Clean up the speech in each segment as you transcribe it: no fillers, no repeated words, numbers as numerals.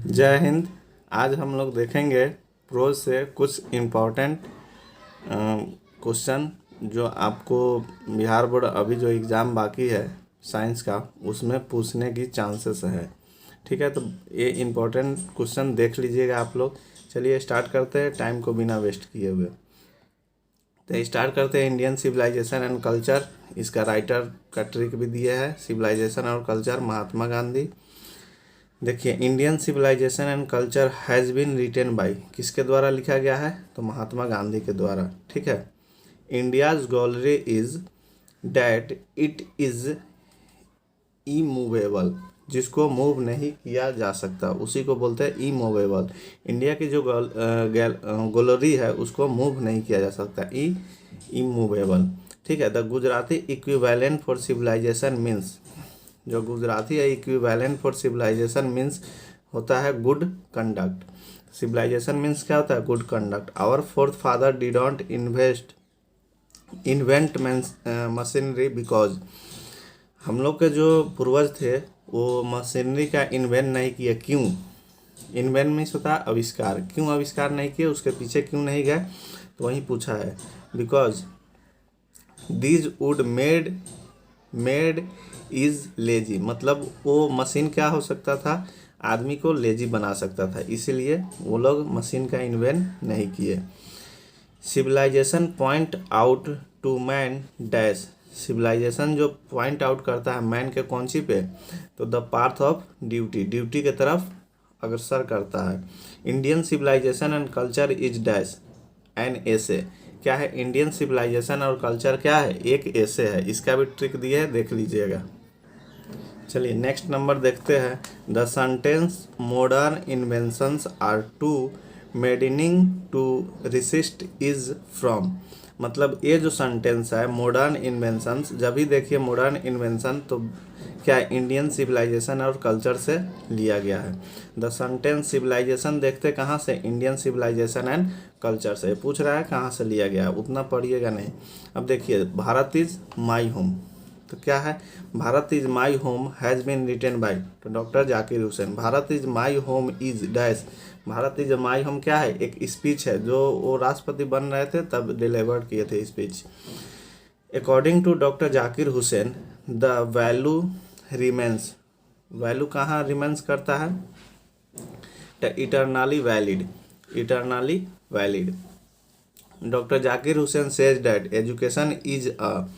जय हिंद। आज हम लोग देखेंगे प्रोज से कुछ इम्पोर्टेंट क्वेश्चन जो आपको बिहार बोर्ड अभी जो एग्ज़ाम बाकी है साइंस का उसमें पूछने की चांसेस है। ठीक है, तो ये इम्पोर्टेंट क्वेश्चन देख लीजिएगा आप लोग। चलिए स्टार्ट करते हैं टाइम को बिना वेस्ट किए हुए। तो स्टार्ट करते हैं इंडियन सिविलाइजेशन एंड कल्चर। इसका राइटर का ट्रिक भी दिया है, सिविलाइजेशन और कल्चर, महात्मा गांधी। देखिए, Indian civilisation and culture has been written by, किसके द्वारा लिखा गया है? तो महात्मा गांधी के द्वारा। ठीक है। India's gallery is that it is immovable, जिसको मूव नहीं किया जा सकता उसी को बोलते हैं इमूवेबल। इंडिया की जो गॉलरी है उसको मूव नहीं किया जा सकता, इमूवेबल। ठीक है। The Gujarati equivalent for civilisation means, जो गुजराती है इक्विवेलेंट फॉर सिविलाइजेशन मीन्स होता है गुड कंडक्ट। सिविलाइजेशन मीन्स क्या होता है? Good conduct. Our fourth father didn't invent machinery because, हम लोग के जो पूर्वज थे वो मशीनरी का इन्वेंट नहीं किया। क्यों? इन्वेंट मीन्स होता है आविष्कार। क्यों आविष्कार नहीं किए, उसके पीछे क्यों नहीं गए, तो वहीं पूछा है। Because these would made is lazy, मतलब वो मशीन क्या हो सकता था? आदमी को लेजी बना सकता था, इसीलिए वो लोग मशीन का इन्वेंट नहीं किए। Civilisation point out to man dash, civilisation जो पॉइंट आउट करता है मैन के कौन सी पे? तो the path of duty, duty के तरफ अग्रसर करता है। Indian civilisation and culture is dash an essay, क्या है? इंडियन सिविलाइजेशन और कल्चर क्या है? एक ऐसे है। इसका भी ट्रिक दिया है, देख लीजिएगा। चलिए नेक्स्ट नंबर देखते हैं। The sentence modern inventions are too maddening to resist is from, मतलब ये जो सेंटेंस है मॉडर्न इन्वेंशंस, जब भी देखिए मॉडर्न इन्वेंशन तो क्या इंडियन सिविलाइजेशन और कल्चर से लिया गया है। द सेंटेंस सिविलाइजेशन देखते कहाँ से? इंडियन सिविलाइजेशन एंड कल्चर से। पूछ रहा है कहाँ से लिया गया है, उतना पढ़िएगा नहीं। अब देखिए, भारत इज माई होम, तो क्या है? Bharat is my home has been written by, तो doctor Zakir Hussain. Bharat is my home is dash, Bharat is my home क्या है? एक स्पीच है जो वो राष्ट्रपति बन रहे थे तब डिलीवर किए थे speech. According to doctor Zakir Hussain the value remains, value कहाँ रिमेंस करता है? Eternally valid, eternally valid. Doctor Zakir Hussain says that education is a,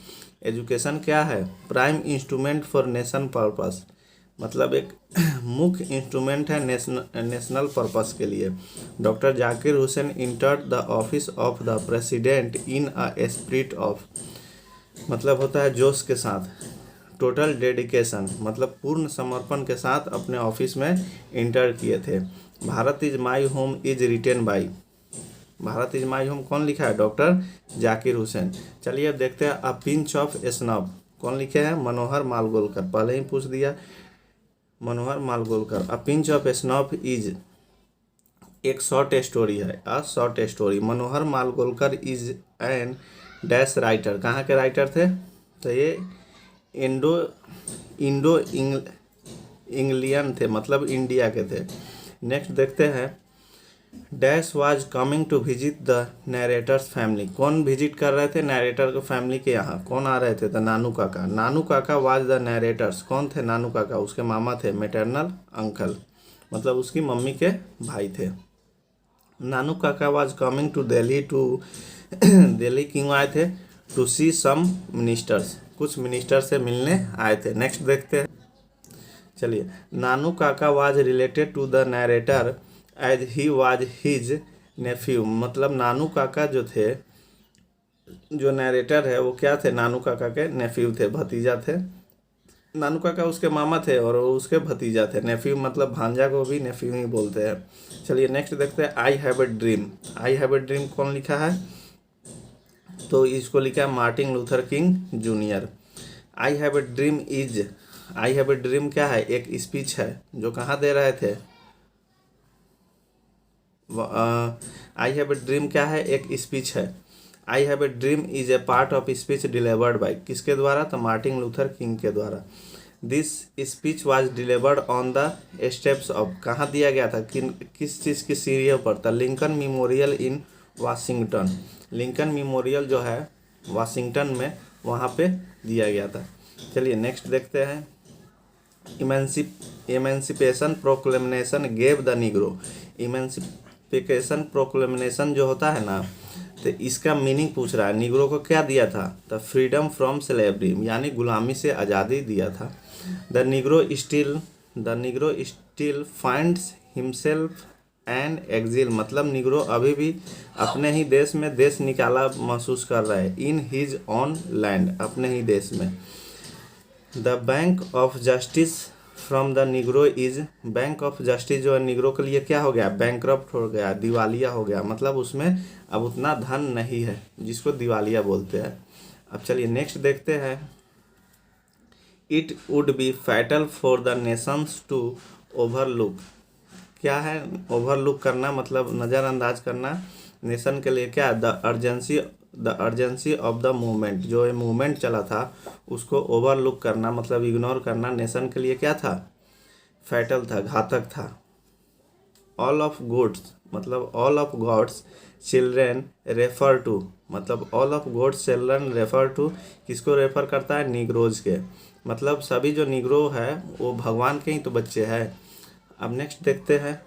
education क्या है? Prime instrument for nation purpose, मतलब एक मुख्य इंस्ट्रूमेंट है नेशनल पर्पस के लिए। Doctor Zakir Hussain entered the office of the president in a spirit of, मतलब होता है जोश के साथ। टोटल डेडिकेशन, मतलब पूर्ण समर्पण के साथ अपने ऑफिस में इंटर किए थे। Bharat is my home is written by, Bharat is my home कौन लिखा है? डॉक्टर जाकिर हुसैन। चलिए अब देखते हैं अ पिंच ऑफ स्नॉब, कौन लिखे हैं? मनोहर मालगोलकर, पहले ही पूछ दिया, Manohar Malgonkar. A pinch of snob is एक शॉर्ट स्टोरी है, a short story. Manohar Malgonkar is an dash writer, कहाँ के राइटर थे? तो ये इंडो इंडो इंग्लियन थे, मतलब इंडिया के थे। नेक्स्ट देखते हैं। Dash was coming to visit the narrator's family, कौन विजिट कर रहे थे? नरेटर के फैमिली के यहाँ कौन आ रहे थे? तो नानू काका। नानू काका वाज द नरेटर्स, कौन थे नानू काका? उसके मामा थे, मेटरनल अंकल, मतलब उसकी मम्मी के भाई थे। Nanu Kaka was coming to Delhi to Delhi क्यों आए थे? टू सी सम मिनिस्टर्स, कुछ मिनिस्टर से मिलने आए थे। नेक्स्ट देखते हैं। चलिए, Nanu Kaka was related to the narrator as he was his nephew, मतलब नानू काका जो थे, जो नरेटर है वो क्या थे? नानू काका के नेफ्यू थे, भतीजा थे। नानू काका उसके मामा थे और वो उसके भतीजा थे। नेफ्यू मतलब भांजा को भी नेफ्यू ही बोलते हैं। चलिए नेक्स्ट देखते हैं। I have a dream, I have a dream कौन लिखा है? तो इसको लिखा है Martin Luther king junior. I have a dream is, I have a dream क्या है? एक स्पीच है जो कहाँ दे रहे थे? आई हैव ए ड्रीम क्या है? एक स्पीच है। I have a dream is a part of speech delivered by, किसके द्वारा? तो मार्टिन लूथर किंग के द्वारा। This speech was delivered on the steps of, कहाँ दिया गया था, किस चीज़ की सीढ़ियों पर था, लिंकन मेमोरियल इन वाशिंगटन। लिंकन मेमोरियल जो है वाशिंगटन में, वहाँ पे दिया गया था। चलिए नेक्स्ट देखते हैं। Emancipation proclamation gave the negro. Emancipation proclamation जो होता है ना, तो इसका मीनिंग पूछ रहा है, निग्रो को क्या दिया था, द फ्रीडम फ्रॉम स्लेवरी, यानी गुलामी से आज़ादी दिया था। The Negro still finds himself and exile, मतलब निग्रो अभी भी अपने ही देश में देश निकाला महसूस कर रहा है, इन हिज ऑन लैंड, अपने ही देश में। The bank of justice from the Negro is, bank of justice जो है निग्रो के लिए क्या हो गया, बैंकरप्ट हो गया, दिवालिया हो गया, मतलब उसमें अब उतना धन नहीं है, जिसको दिवालिया बोलते हैं। अब चलिए नेक्स्ट देखते हैं। It would be fatal for the nations to overlook, क्या है ओवरलुक करना, मतलब नज़रअंदाज करना, नेशन के लिए क्या, the urgency of the movement, जो ये मूवमेंट चला था उसको ओवरलुक करना, मतलब इग्नोर करना, नेशन के लिए क्या था, फैटल था, घातक था। ऑल ऑफ गुड्स, मतलब all of God's children refer to, मतलब all of God's children refer to, किसको रेफर करता है, निग्रोज के, मतलब सभी जो निग्रो है वो भगवान के ही तो बच्चे हैं। अब नेक्स्ट देखते हैं।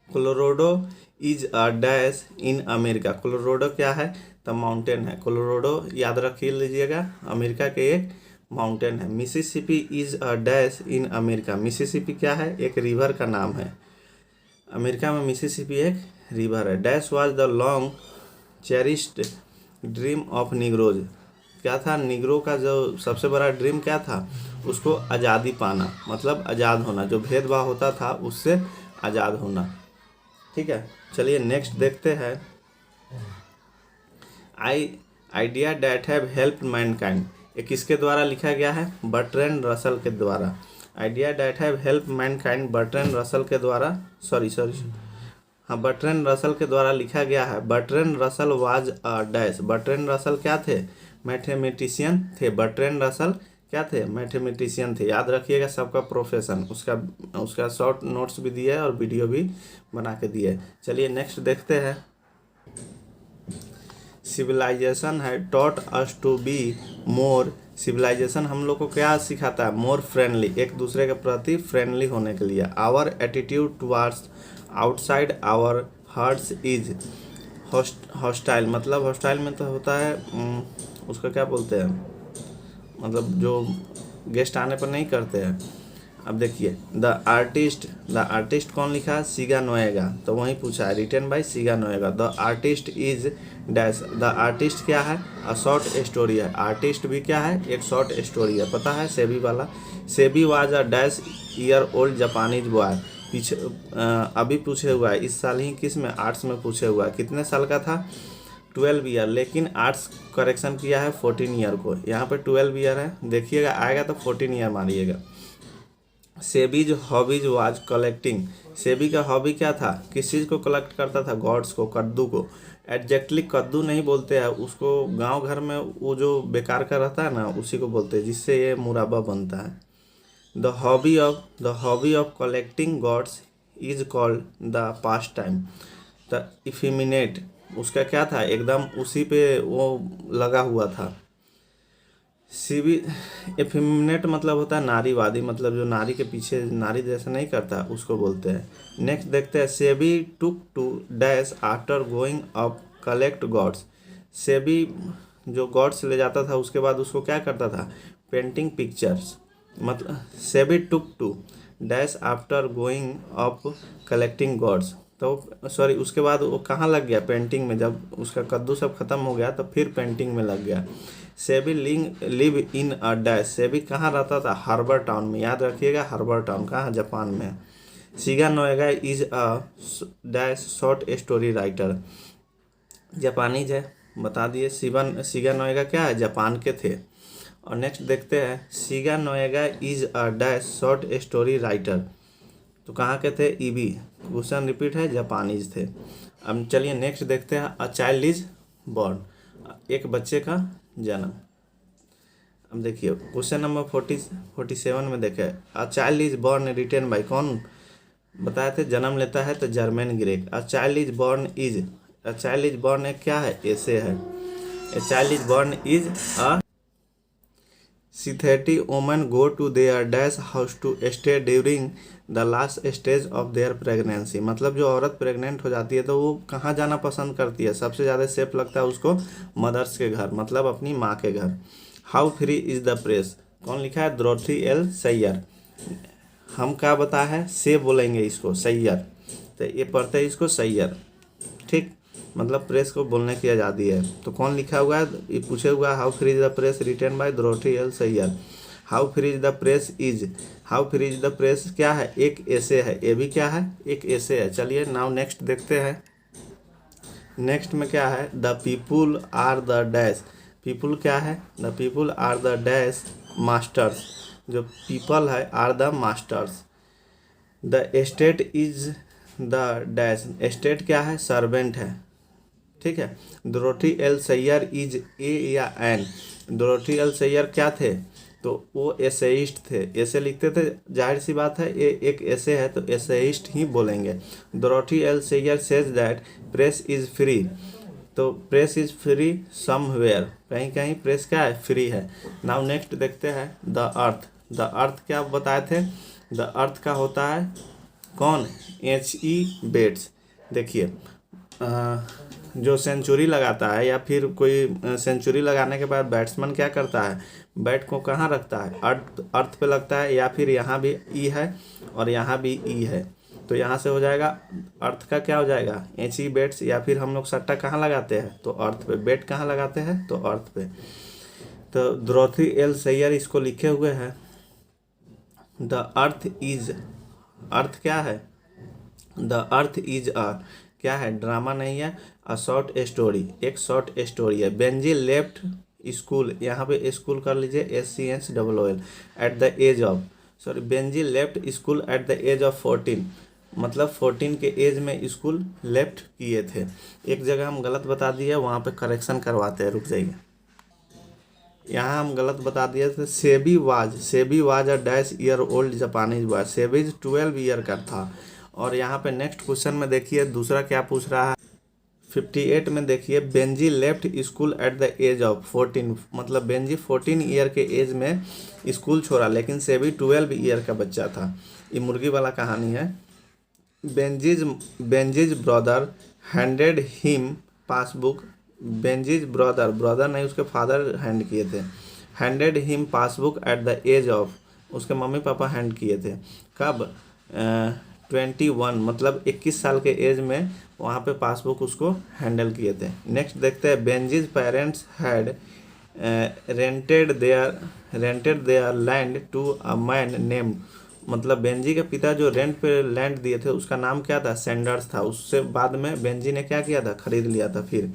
Colorado is a dash in America, Colorado क्या है, तो माउंटेन है, कोलोराडो याद रखिए लीजिएगा, अमेरिका के एक माउंटेन है। Mississippi is a dash in America, Mississippi क्या है, एक रिवर का नाम है, अमेरिका में मिसिसिपी एक रिवर है। Dash was the long cherished dream of Negroes, क्या था, निग्रो का जो सबसे बड़ा ड्रीम क्या था, उसको आज़ादी पाना, मतलब आज़ाद होना, जो भेदभाव होता था उससे आज़ाद होना। ठीक है, चलिए नेक्स्ट देखते हैं। Idea that have help Mankind, ये किसके द्वारा लिखा गया है, बर्ट्रैंड रसल के द्वारा। Idea that have help Mankind Bertrand Russell के द्वारा, सॉरी हाँ, बर्ट्रैंड रसल के द्वारा लिखा गया है। Bertrand Russell was a dash, Bertrand Russell क्या थे, मैथमेटिशियन थे। बर्ट्रैंड रसल क्या थे, मैथमेटिशियन थे, याद रखिएगा सबका प्रोफेशन, उसका शॉर्ट नोट्स भी दिए और वीडियो भी बना के दिए। चलिए नेक्स्ट देखते हैं। सिविलाइजेशन है taught us to be more, civilisation हम लोग को क्या सिखाता है, मोर फ्रेंडली, एक दूसरे के प्रति फ्रेंडली होने के लिए। Our attitude towards outside our hearts is hostile, मतलब हॉस्टाइल में तो होता है उसका क्या बोलते हैं, मतलब जो गेस्ट आने पर नहीं करते हैं। अब देखिए, द आर्टिस्ट कौन लिखा है, सीगा नोएगा, तो वहीं पूछा है, written by Shiga Naoya. The artist is dash, the artist क्या है, अ शॉर्ट स्टोरी है, आर्टिस्ट भी क्या है, एक शॉर्ट स्टोरी है, पता है सेबी वाला। SEBI was a dash year old Japanese boy, पीछे अभी पूछे हुआ है, इस साल ही किस में, आर्ट्स में पूछे हुआ है, कितने साल का था, 12 ईयर, लेकिन आर्ट्स करेक्शन किया है 14 ईयर को, यहाँ पे 12 ईयर है, देखिएगा आएगा तो 14 ईयर मारिएगा। Seibei's hobbies was collecting, Seibei का हॉबी क्या था, किस चीज़ को कलेक्ट करता था, गॉड्स को, कद्दू को। एग्जैक्टली कद्दू नहीं बोलते हैं उसको, गांव घर में वो जो बेकार का रहता है ना उसी को बोलते हैं, जिससे ये मुराबा बनता है। The hobby of collecting gourds is called the pastime. The effeminate, उसका क्या था, एकदम उसी पे वो लगा हुआ था। सीबी एफिमिनेट मतलब होता है नारीवादी, मतलब जो नारी के पीछे नारी जैसा नहीं करता उसको बोलते हैं। नेक्स्ट देखते हैं। Seibei took to dash after going up collect gourds, Seibei जो गॉड्स ले जाता था उसके बाद उसको क्या करता था, पेंटिंग पिक्चर्स, मतलब Seibei took to dash after going up collecting gourds, तो सॉरी उसके बाद वो कहाँ लग गया, पेंटिंग में, जब उसका कद्दू सब खत्म हो गया तो फिर पेंटिंग में लग गया। SEBI live in a dash, SEBI कहाँ रहता था, हार्बर टाउन में, याद रखिएगा हार्बर टाउन कहाँ, जापान में। Shiga Naoya is a dash short story writer, Japanese है, बता दिए। सीगा नोएगा क्या है, जापान के थे। और नेक्स्ट देखते हैं। Shiga Naoya is a dash short story writer, तो कहाँ के थे, ईबी, क्वेश्चन रिपीट है, जापानीज थे। अब चलिए नेक्स्ट देखते हैं। अ चाइल्ड इज बॉर्न, एक बच्चे का जन्म। अब देखिए क्वेश्चन नंबर 47 में देखे, a child is born written by, कौन बताए थे जन्म लेता है तो Germaine Greer. A child is born is, a child is born एक क्या है, ऐसे है। A child is born is a society women go to their dash house to stay during the last stage of their pregnancy. मतलब जो औरत pregnant हो जाती है तो वो कहाँ जाना पसंद करती है, सबसे ज़्यादा सेफ लगता है उसको मदर्स के घर, मतलब अपनी माँ के घर। How free is the press, कौन लिखा है, ड्रोथी एल सैयर। हम क्या बता है, से बोलेंगे इसको सैयर, तो ये पढ़ते हैं इसको सैयर, ठीक। मतलब प्रेस को बोलने की आज़ादी है। तो कौन लिखा हुआ है, ये पूछे हुआ है, how free is the press written by Dorothy L Saiyar. How free is the press is, how free is the press क्या है, एक ऐसे है, ये भी क्या है, एक ऐसे है। चलिए नाउ नेक्स्ट देखते हैं। नेक्स्ट में क्या है, the people are the dash, people क्या है, the people are the dash masters, जो पीपल है are the masters. The estate is the dash, estate क्या है, सर्वेंट है, ठीक है। Dorothy L Sayer is a या एन, डोरोथी एल सैयर क्या थे, तो वो एसेइस्ट थे, ऐसे लिखते थे, जाहिर सी बात है ये एक ऐसे है तो एसेइस्ट ही बोलेंगे। Dorothy L Saiyar says that press is free, तो प्रेस इज फ्री समवेयर, कहीं कहीं प्रेस क्या है, फ्री है। नाउ नेक्स्ट देखते हैं द अर्थ, द अर्थ क्या बताए थे, द अर्थ का होता है कौन, H.E. बेट्स। देखिए जो सेंचुरी लगाता है या फिर कोई सेंचुरी लगाने के बाद बैट्समैन क्या करता है, बैट को कहाँ रखता है, अर्थ, अर्थ पे लगता है, या फिर यहाँ भी ई है और यहाँ भी ई है, तो यहाँ से हो जाएगा अर्थ का क्या हो जाएगा, H.E. बेट्स। या फिर हम लोग सट्टा कहाँ लगाते हैं, तो अर्थ पे, बेट कहाँ लगाते हैं, तो अर्थ पे। तो ड्रोथी एल सैयर इसको लिखे हुए हैं, द अर्थ इज, अर्थ क्या है, द अर्थ इज अ क्या है, ड्रामा नहीं है, अ शॉर्ट स्टोरी, एक शॉर्ट स्टोरी है। बेंजी लेफ्ट स्कूल, यहाँ पे स्कूल कर लीजिए SCHOOL, at the age of, sorry Benjy left school at the age of 14, मतलब 14 के एज में स्कूल लेफ्ट किए थे। एक जगह हम गलत बता दिए, वहाँ पे करेक्शन करवाते हैं, रुक जाइए। यहाँ हम गलत बता दिए थे, SEBI was a dash year old Japanese boy, SEBI 12 year का था। और यहाँ पे नेक्स्ट क्वेश्चन में देखिए दूसरा क्या पूछ रहा है, 58 में देखिए, Benjy left school at the age of 14, मतलब बेंजी 14 ईयर के एज में स्कूल छोड़ा, लेकिन सेबी 12 ईयर का बच्चा था। ये मुर्गी वाला कहानी है। Benjy's Benjy's brother handed him passbook, Benjy's brother, brother नहीं उसके फादर हैंड किए थे, handed him passbook at the age of, उसके मम्मी पापा हैंड किए थे, कब, 21, मतलब 21 साल के एज में वहाँ पे पासबुक उसको हैंडल किए थे। नेक्स्ट देखते हैं, Benjy's parents had rented their land to a man named, मतलब बेंजी के पिता जो रेंट पे लैंड दिए थे उसका नाम क्या था, सैंडर्स था। उससे बाद में बेंजी ने क्या किया था, खरीद लिया था। फिर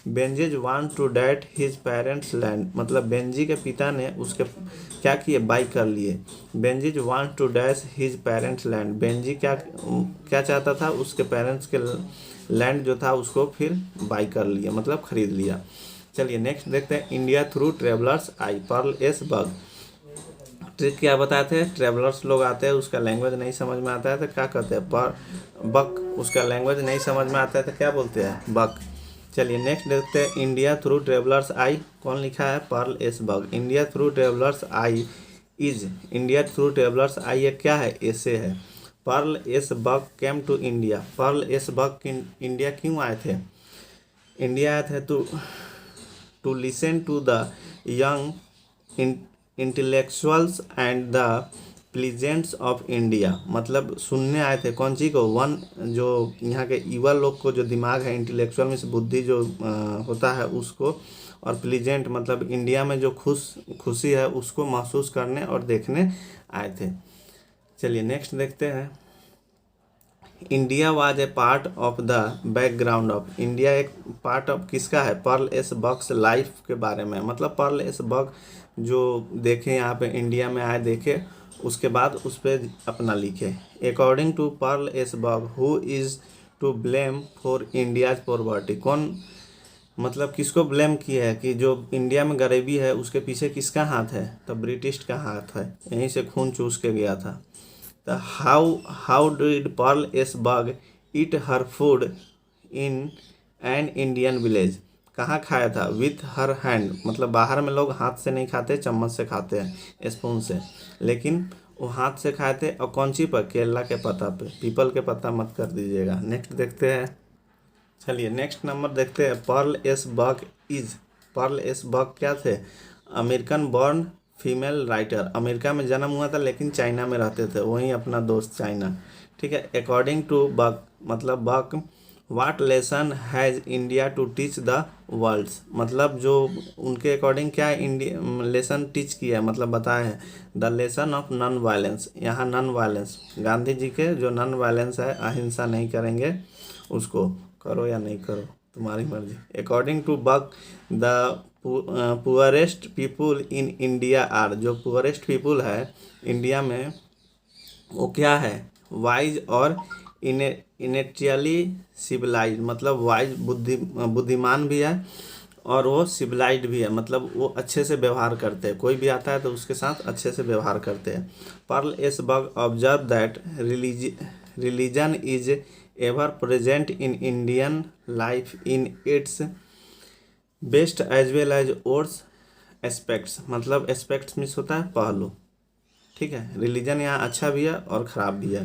Benjy's want to that his parents land, मतलब बेंजी के पिता ने उसके क्या किए, बाई कर लिए। Benjy's want to dash his parents land, Benjy क्या क्या चाहता था, उसके पेरेंट्स के लैंड जो था उसको फिर बाई कर लिया, मतलब खरीद लिया। चलिए नेक्स्ट देखते हैं, इंडिया थ्रू ट्रेवलर्स आई, पर्ल एस बग, ट्रिक क्या बताए थे, ट्रेवलर्स लोग आते हैं, उसका लैंग्वेज नहीं समझ में आता है तो क्या कहते हैं, पर बक, उसका लैंग्वेज नहीं समझ में आता है तो क्या बोलते हैं, बक। चलिए नेक्स्ट देखते हैं, इंडिया थ्रू ट्रेवलर्स आई, कौन लिखा है, Pearl S Buck. India through travellers eye is, India through travellers eye ये क्या है, ऐसे है। Pearl S Buck came to India, Pearl S Buck India क्यों आए थे, इंडिया आए थे to listen to the young intellectuals and the peasants of India, मतलब सुनने आए थे कौन सी को, वन जो यहाँ के युवा लोग को, जो दिमाग है इंटेलेक्चुअल में से बुद्धि जो होता है उसको, और प्लीजेंट मतलब इंडिया में जो खुशी है उसको महसूस करने और देखने आए थे। चलिए नेक्स्ट देखते हैं, India was a part of the background of, India एक पार्ट ऑफ किसका है, पर्ल एस बग्स लाइफ के बारे में, मतलब पर्ल एस बग जो देखे यहाँ पे इंडिया में आए देखे, उसके बाद उस पर अपना लिखे। According to Pearl S Buck who is to blame for India's poverty, कौन मतलब किसको ब्लेम किया है कि जो इंडिया में गरीबी है उसके पीछे किसका हाथ है, तो ब्रिटिश का हाथ है, यहीं से खून चूस के गया था। तो how did Pearl S Buck eat her food in an Indian village, कहाँ खाया था, विथ हर हैंड, मतलब बाहर में लोग हाथ से नहीं खाते, चम्मच से खाते हैं, स्पून से, लेकिन वो हाथ से खाए थे। और कौन सी पर, केला के पत्ता पे, पीपल के पत्ता मत कर दीजिएगा। नेक्स्ट देखते हैं। चलिए नेक्स्ट नंबर देखते हैं। पर्ल एस बक क्या थे, American born female writer, America में जन्म हुआ था लेकिन चाइना में रहते थे, वहीं अपना दोस्त चाइना। ठीक है। अकॉर्डिंग टू बक, मतलब Buck, what lesson has India to teach the world, मतलब जो उनके अकॉर्डिंग क्या इंडिया लेसन टीच किया है, मतलब बताया है, the lesson of non violence, यहाँ नॉन वायलेंस, गांधी जी के जो नॉन वायलेंस है, अहिंसा नहीं करेंगे, उसको करो या नहीं करो तुम्हारी मर्जी। According to Buck the poorest people in India are, जो पुअरेस्ट पीपुल है इंडिया में वो क्या है, वाइज और इनेटियली सिविलाइज, मतलब वाइज बुद्धिमान भी है और वो सिविलाइज्ड भी है, मतलब वो अच्छे से व्यवहार करते हैं, कोई भी आता है तो उसके साथ अच्छे से व्यवहार करते हैं। Pearl S Buck observe that religion is ever present in Indian life in its best as well as worse aspects, मतलब एस्पेक्ट्स मिस होता है पहलू। ठीक है। रिलीजन यहाँ अच्छा भी है और ख़राब भी है।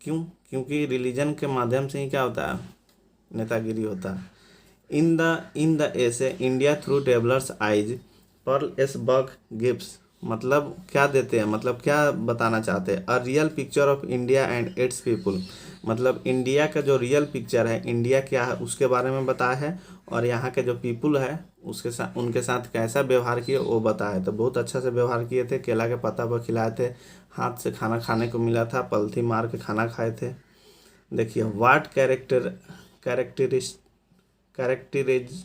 क्यों? क्योंकि रिलीजन के माध्यम से ही क्या होता है, नेतागिरी होता है। In the essay India through traveller's eyes, Pearl S Buck gives, मतलब क्या देते हैं, मतलब क्या बताना चाहते हैं, a real picture of India and its people, मतलब इंडिया का जो रियल पिक्चर है, इंडिया क्या है उसके बारे में बताया है, और यहाँ के जो पीपुल है उसके साथ, उनके साथ कैसा व्यवहार किए वो बताया है। तो बहुत अच्छा से व्यवहार किए थे, केला के पत्ता पर खिलाए थे, हाथ से खाना खाने को मिला था, पलथी मार के खाना खाए थे। देखिए what characterist characterise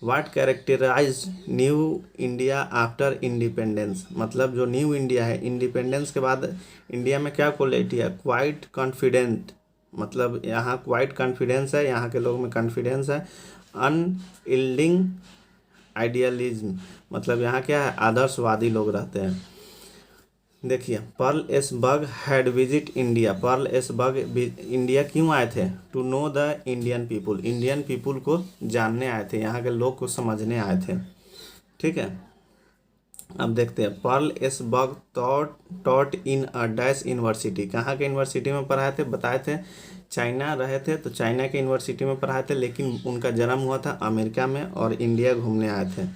what characterise new India after independence, मतलब जो न्यू इंडिया है, इंडिपेंडेंस के बाद इंडिया में क्या क्वालिटी है, क्वाइट कॉन्फिडेंट, मतलब यहाँ क्वाइट कॉन्फिडेंस है, यहाँ के लोगों में कॉन्फिडेंस है। अनइल्डिंग आइडियलिज्म, मतलब यहाँ क्या है, आदर्शवादी लोग रहते हैं। देखिए Pearl S Buck had visit India, Pearl S Buck India क्यों आए थे, to know the Indian people, Indian people को जानने आए थे, यहाँ के लोग को समझने आए थे। ठीक है। अब देखते हैं। Pearl S Buck taught in a dash university, कहाँ के यूनिवर्सिटी में पढ़ाए थे, बताए थे चाइना रहे थे तो चाइना के यूनिवर्सिटी में पढ़ाए थे, लेकिन उनका जन्म हुआ था अमेरिका में और इंडिया घूमने आए थे।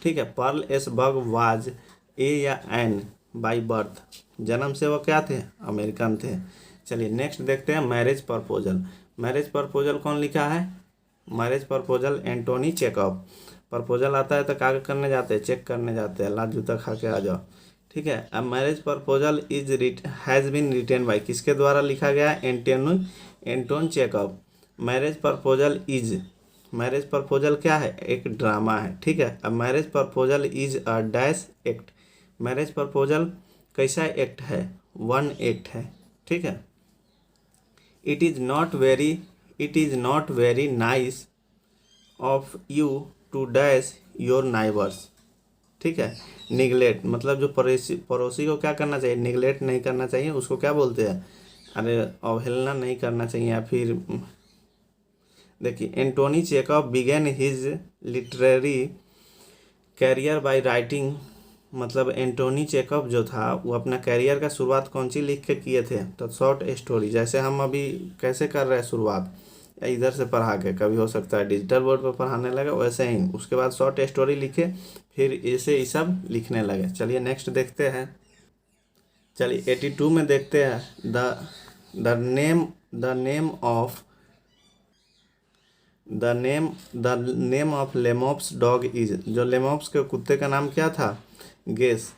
ठीक है। Pearl S Buck was a या एन बाई बर्थ, जन्म से वो क्या थे, अमेरिकन थे। चलिए नेक्स्ट देखते हैं। मैरिज प्रपोजल, मैरिज प्रपोजल कौन लिखा है, marriage proposal Anton Chekhov. Proposal आता है तो क्या करने जाते हैं, चेक करने जाते हैं, लात जूता खा के आ जाओ। ठीक है। अब marriage proposal has been written by, किसके द्वारा लिखा गया है, एंटोन चेकअप। मैरिज प्रपोजल क्या है, एक ड्रामा है। ठीक है। अब marriage proposal is a dash act, marriage proposal कैसा एक्ट है, वन एक्ट है। ठीक है। It is not very nice of you to dash your neighbours. ठीक है। निगलेक्ट, मतलब जो पड़ोसी को क्या करना चाहिए, निगलेक्ट नहीं करना चाहिए, उसको क्या बोलते हैं, अरे अवहेलना नहीं करना चाहिए। या फिर देखिए Anton Chekhov began his literary career by writing, मतलब एंटोनी चेकअप जो था वो अपना कैरियर का शुरुआत कौन सी लिख के किए थे, तो शॉर्ट स्टोरी, जैसे हम अभी कैसे कर रहे हैं शुरुआत, या इधर से पढ़ा के, कभी हो सकता है डिजिटल बोर्ड पर पढ़ाने लगे वैसे ही, उसके बाद शॉर्ट स्टोरी लिखे, फिर ऐसे ये सब लिखने लगे। चलिए नेक्स्ट देखते हैं। चलिए 82 में देखते हैं। The name of the name of Lemop's dog is, जो लेमॉप्स के कुत्ते का नाम क्या था, गेस,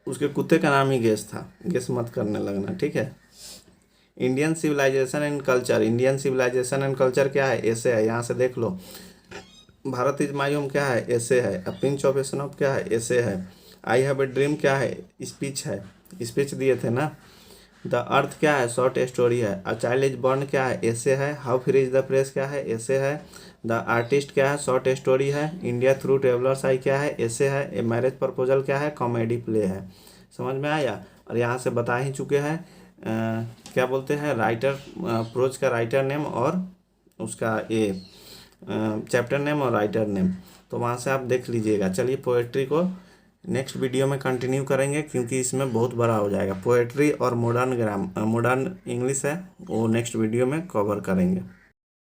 उसके कुत्ते का नाम ही गेस था, गेस मत करने लगना। ठीक है। Indian civilisation and culture, Indian civilisation and culture क्या है, ऐसे है, यहाँ से देख लो। भारत इज माई होम क्या है, ऐसे है। अ पिंच ऑफ एसनॉफ क्या है, ऐसे है। आई हैव ए ड्रीम क्या है, स्पीच है, स्पीच दिए थे ना। द अर्थ क्या है, शॉर्ट स्टोरी है। अ चाइल्ड इज बॉर्न क्या है, एसे है। How free is the press क्या है, एसे है। द आर्टिस्ट क्या है, शॉर्ट स्टोरी है। इंडिया थ्रू ट्रेवलर्स आई क्या है, एसे है। ए मैरिज प्रपोजल क्या है, कॉमेडी प्ले है। समझ में आया। और यहाँ से बता ही चुके हैं क्या बोलते हैं, राइटर, प्रोज का राइटर नेम और उसका ये चैप्टर नेम और राइटर नेम, तो वहाँ से आप देख लीजिएगा। चलिए पोएट्री को नेक्स्ट वीडियो में कंटिन्यू करेंगे, क्योंकि इसमें बहुत बड़ा हो जाएगा। पोएट्री और मॉडर्न इंग्लिश है, वो नेक्स्ट वीडियो में कवर करेंगे।